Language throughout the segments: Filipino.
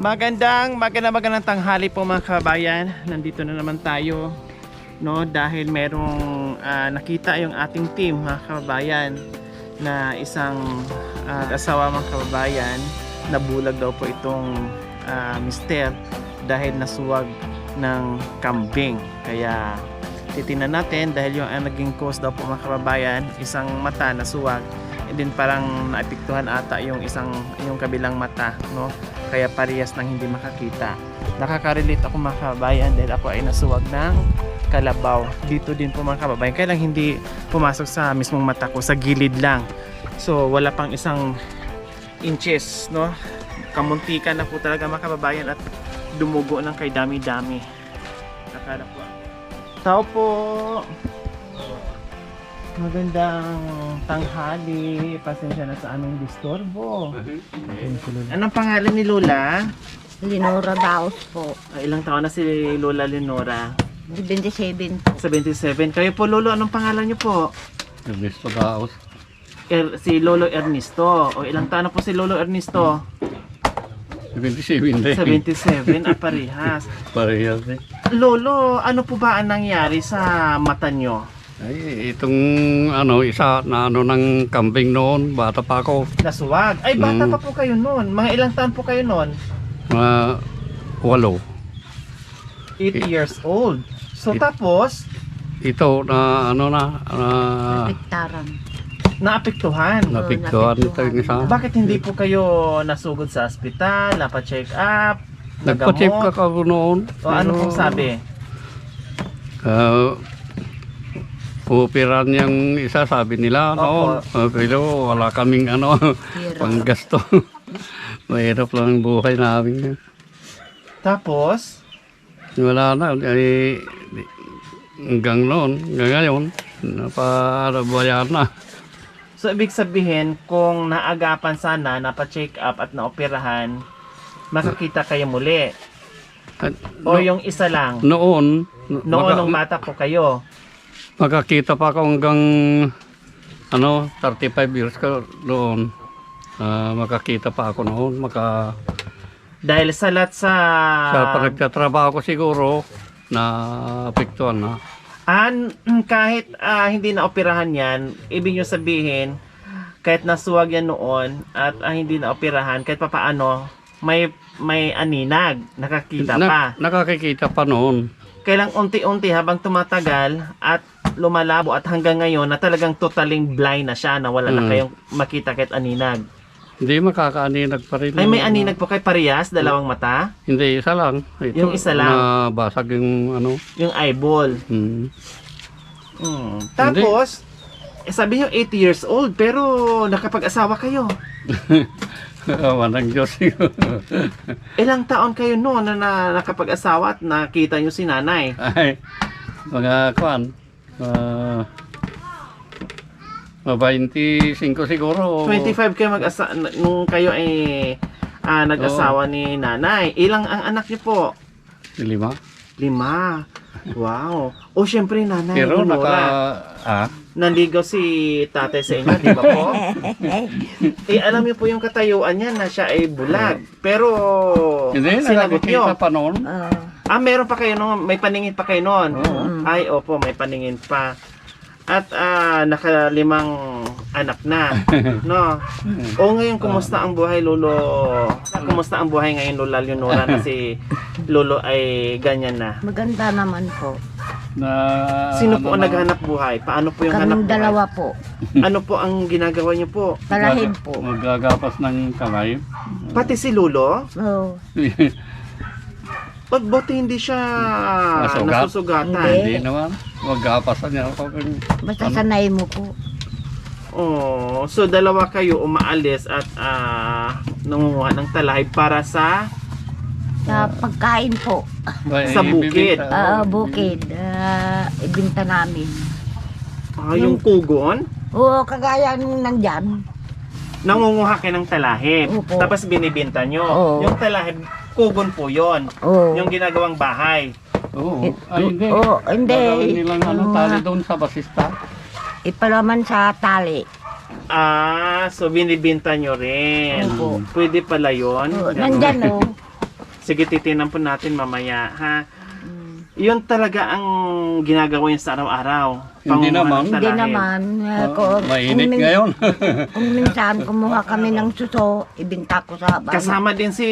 Magandang tanghali po mga kabayan. Nandito na naman tayo, no, dahil merong nakita yung ating team mga kababayan na isang asawa mga kababayan. Nabulag daw po itong mister dahil nasuwag ng kambing. Kaya titingnan natin dahil yung naging cause daw po mga kababayan, isang mata nasuwag, and then parang naapektuhan ata yung kabilang mata, no? Kaya parehas nang hindi makakita. Nakaka-relate ako mga kababayan dahil ako ay nasuwag ng kalabaw. Dito din po mga kababayan. Kaya lang hindi pumasok sa mismong mata ko, sa gilid lang. So wala pang isang inches, no? Kamuntikan na po talaga mga kababayan at dumugo ng kay dami-dami. Akala po. Tao po! Magandang tanghali. Pasensya na sa aming disturbo. Anong pangalan ni Lola? Lenora Daos po. Ilang taon na si Lola Lenora? 27 po. 77. Kayo po Lolo, anong pangalan niyo po? Ernesto Daos. Si Lolo Ernesto. O ilang taon na po si Lolo Ernesto? 77 din. 77. Parehas. Parehas din. Lolo, ano po ba ang nangyari sa mata nyo? Ay, itong isa na ng kambing noon, bata pa ako. Nasuwag. Ay, bata pa po kayo noon. Mga ilang taon po kayo noon? Mga 8. 8 years old. So tapos, Ito na Pektaran. naapektuhan. napiktuhan ito yung isa. Bakit hindi po kayo nasugod sa ospital, napa-check up, Nagpa-check nagamot? ako noon. O ano pong sabi? Pupiran yung isa, sabi nila noon. Pero wala kaming panggasto. Mahirap lang ang buhay namin. Tapos, Wala na. Hanggang noon, hanggang ngayon, naparabayan na. so ibig sabihin, kung naagapan sana, napa-check up at naoperahan, makakita kayo muli. O yung isa lang? Noon, Nung bata po kayo? makakita pa ako hanggang 35 years ko noon. Makakita pa ako noon. Dahil salat sa... Sa pagtatrabaho ko siguro, na apektuhan na. Kahit hindi na operahan yan, ibig nyo sabihin, kahit nasuwag yan noon at hindi na operahan, kahit papaano, may aninag, nakakita pa. Nakakikita pa noon. Kailang unti-unti habang tumatagal at lumalabo at hanggang ngayon na talagang totaling blind na siya, na wala na kayong makita kahit aninag. Hindi makakaaninag pa rin. Ay, may aninag po kay parehas, dalawang mata? Hindi, isa lang. Ito, Yung isa lang? Nabasag yung Yung eyeball. Tapos, sabi nyo 80 years old, pero nakapag-asawa kayo. Wanang Diyos. Ilang taon kayo noon na nakapag-asawa at nakita nyo si nanay? Ay, mga kwan. 25 siguro. 25 kayo nung kayo ay nag-asawa ni nanay. Ilang ang anak niyo po? 5. 5. Wow. O syempre nanay, Pero Nora. Nanligaw si tatay sa inyo, di ba po? Alam niyo po yung katayuan niya na siya ay bulag. Pero Hindi, sinagot niyo. nakakikita pa noon. Meron pa kayo noon, may paningin pa kayo noon. Ay, opo, may paningin pa. At nakalimang anak na, no? O ngayon, kumusta ang buhay, Lolo? Kumusta ang buhay ngayon, Lola Leonora, na si Lolo ay ganyan na? Maganda naman po. Sino po ang naghanap buhay? Paano po yung hanap Kaming buhay? dalawa po. Ano po ang ginagawa niyo po? Talahid po. Magagapas ng kamay. Pati si Lolo? Oo. Buti hindi siya Nasugat? nasusugatan. Hindi naman. Magapasan niya ako. Basta sanay mo po. Oh, so dalawa kayo umaalis at nangunguha ng talahib para sa Sa pagkain po. Sa bukid. Bukid. Ibinta namin. yung kugon. Oo, kagaya nung nandyan. Nangunguha kayo ng talahib. Opo. Tapos binibenta nyo. Oo. Yung talahib, kugon po yon. Oo. Yung ginagawang bahay. Oo. Ay, hindi. Oo, hindi. Gagawin nilang tali doon sa basista. Ipalaman sa tali. So binibenta nyo rin. Opo. Pwede pala yun. Oo, Ganun. nandyan o. Sige, titinan po natin mamaya, ha? Yun talaga ang ginagawa niya sa araw-araw. Hindi Pangunguha naman. ng Hindi talahib. naman. Mainit ngayon. Kung minsan kumuha kami ng suso, ibinta ko sa bahay. Kasama din si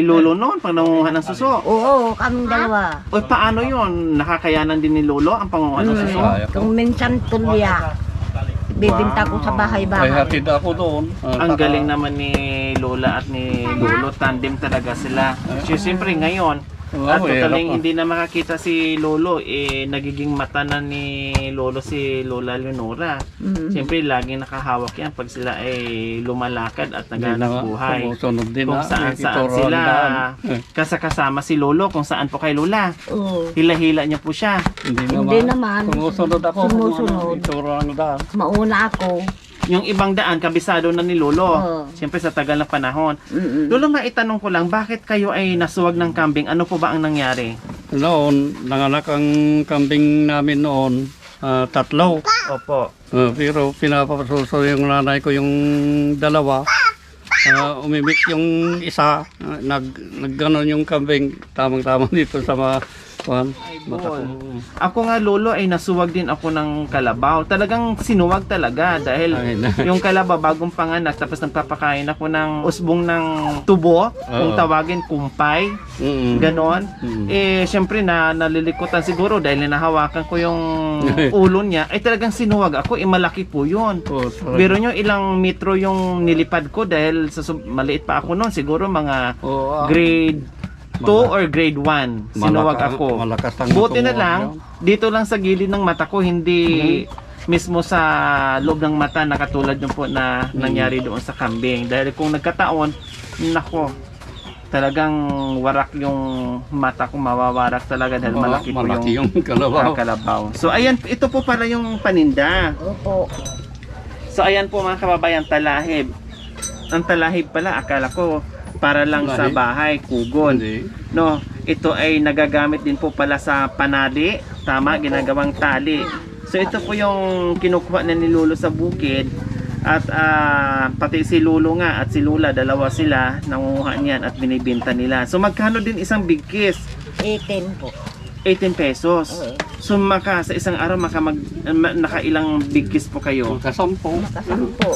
Lolo noon pag nangunguha ng suso. Oo, kaming dalawa. O paano yun? Nakakayanan din ni Lolo ang pangunguha ng suso? Kaya ko. Kung minsan tulya, bibinta ko sa Ay, bahay-bahay. hatid ako doon. Ang galing naman ni Lola at ni Lolo, tandem talaga sila. So, siyempre ngayon, at totaling hindi na makakita si Lolo, nagiging mata na ni Lolo si Lola Leonora. Siyempre, laging nakahawak yan pag sila ay lumalakad at naghanap buhay. Sunod din Kung saan sila, kasama si Lolo, kung saan po kay Lola. Oo. Hila-hila niya po siya. Hindi naman. Sumusunod ako. Sumusunod. Ituro ang daan. Mauna ako. Yung ibang daan, kabisado na ni Lolo. Oo. Siyempre sa tagal na panahon. Mm-mm. Lolo, maitanong ko lang, bakit kayo ay nasuwag ng kambing? Ano po ba ang nangyari? Noon, nanganak ang kambing namin noon, 3. Opo. Pero pinapapasuso yung nanay ko yung 2. Umimik yung isa, nagganon yung kambing, tamang-tama dito sa mata ko. Ako nga, Lolo, ay nasuwag din ako ng kalabaw. Talagang sinuwag talaga dahil Ay, na. yung kalabaw bagong panganak, tapos nagpapakain ako ng usbong ng tubo, kung tawagin kumpay, ganon. Syempre nalilikutan siguro dahil nahawakan ko yung ulo niya, ay talagang sinuwag ako, malaki po yun. Pero nyo ilang metro yung nilipad ko dahil maliit pa ako noon, siguro mga grade 2 or grade 1. Sinuwag ako. Malakas ang Buti na tumuwag lang, dito lang sa gilid ng mata ko, hindi mismo sa loob ng mata na katulad yung po na nangyari doon sa kambing. Dahil kung nagkataon, nako, talagang warak yung mata ko, mawawarak talaga dahil malaki po yung kalabaw. kalabaw. So ayan, ito po pala yung paninda. Opo. So ayan po mga kababayan, talahib. Ang talahib pala, akala ko para lang sa bahay, kugon. No, ito ay nagagamit din po pala sa panali, tama, ginagawang tali. So ito po yung kinukuha na ni Lolo sa bukid at pati si Lolo nga at si Lola, dalawa sila, nangunguha niyan at binibenta nila. So magkano din isang big kiss? 18 po. 18 pesos. So sa isang araw nakailang big kiss po kayo? Kasampo. Makasampo.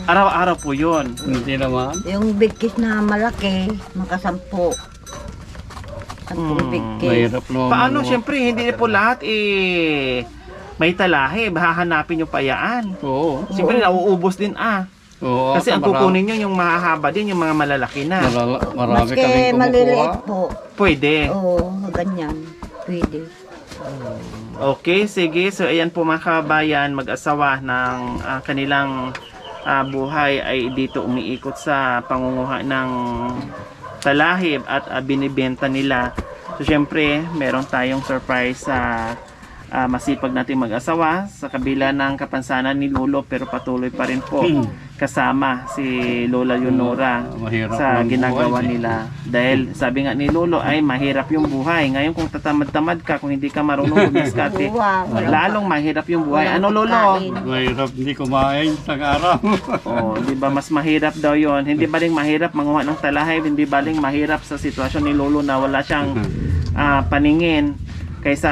Araw-araw po yun. Hindi naman. Yung bigkis na malaki, makasampo. 10 bigkis. Mahirap naman. Paano? Siyempre, hindi po lahat may talahib. Hahanapin yung payaan. Oo. Siyempre, nauubos din Oo. Kasi ang kukunin nyo yung mahahaba din, yung mga malalaki na. Marami Maski kaming maliliit kumukuha. po. Pwede. Oo, ganyan. Pwede. Okay, sige. So, ayan po mga kabayan, mag-asawa ng kanilang buhay ay dito umiikot sa pangunguha ng talahib at binibenta nila. So, syempre, meron tayong surprise sa masipag nating mag-asawa sa kabila ng kapansanan ni Lolo, pero patuloy pa rin po kasama si Lola Leonora Mahirap sa ang ginagawa buhay. nila. Dahil sabi nga ni Lolo ay mahirap yung buhay. Ngayon kung tatamad-tamad ka, kung hindi ka marunong mag-diskarte, lalong mahirap yung buhay. Ano Lolo? Mahirap hindi kumain sa araw. Oh, di ba mas mahirap daw 'yon? Hindi baling mahirap manguha ng talahib, hindi baling mahirap sa sitwasyon ni Lolo na wala siyang paningin kaysa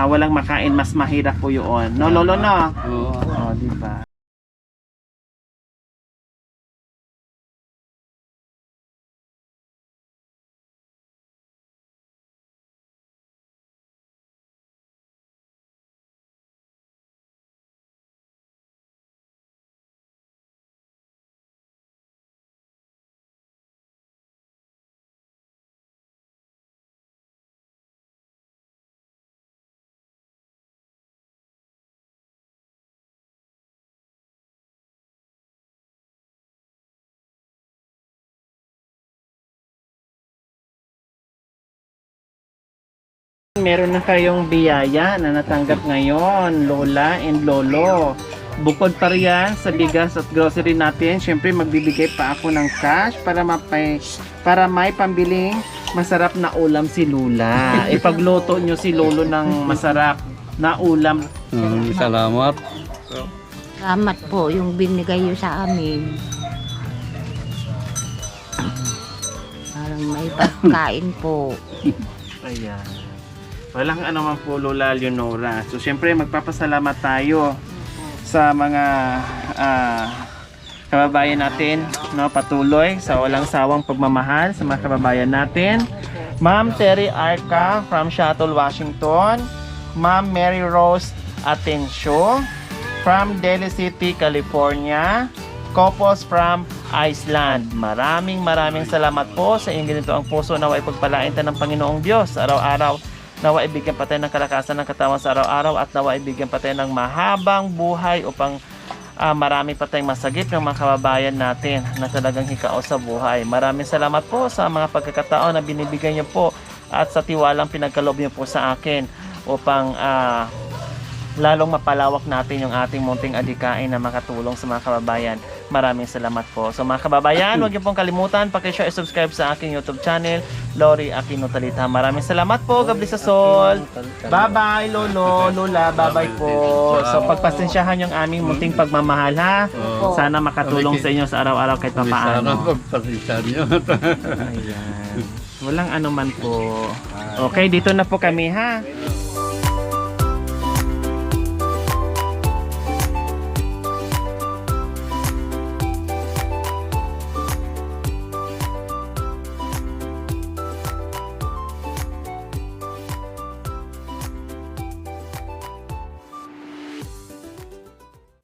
walang makain, mas mahirap po 'yon. No Lolo no? Oo. Oh, di ba? Meron na kayong biyaya na natanggap ngayon, Lola and Lolo. Bukod pa riyan sa bigas at grocery natin, syempre magbibigay pa ako ng cash para may pambiling masarap na ulam si Lula. Ipagluto nyo si Lolo ng masarap na ulam. Salamat. Salamat po yung binigay nyo sa amin. Parang may pagkain po. Ayan. Walang ano man po, Lola Leonora. So, syempre, magpapasalamat tayo sa mga kababayan natin, no, patuloy sa walang sawang pagmamahal sa mga kababayan natin. Ma'am Terry Arca from Seattle, Washington. Ma'am Mary Rose Atencio from Daly City, California. Kopos from Iceland. Maraming salamat po sa inyong ganito ang puso. Naway pagpalain tayo ng Panginoong Diyos araw-araw. Naway ibigyan pa tayo ng kalakasan ng katawan sa araw-araw at naway ibigyan pa tayo ng mahabang buhay upang marami pa tayong masagip ng mga kababayan natin na talagang hikao sa buhay. Maraming salamat po sa mga pagkakataon na binibigay niyo po at sa tiwalang pinagkaloob niyo po sa akin upang lalong mapalawak natin yung ating munting adhikain na makatulong sa mga kababayan. Maraming salamat po. So mga kababayan, huwag niyo pong kalimutan, paki-share and subscribe sa aking YouTube channel, Lori Aquino Talita. Maraming salamat po, God bless us all. Bye-bye, Lolo, Lola, bye-bye po. So pagpasensyahan yung aming munting pagmamahal, ha? Sana makatulong sa inyo sa araw-araw kahit Sana papaano. pagpasensya niyo. Ayan. Walang anuman po. Okay, dito na po kami, ha?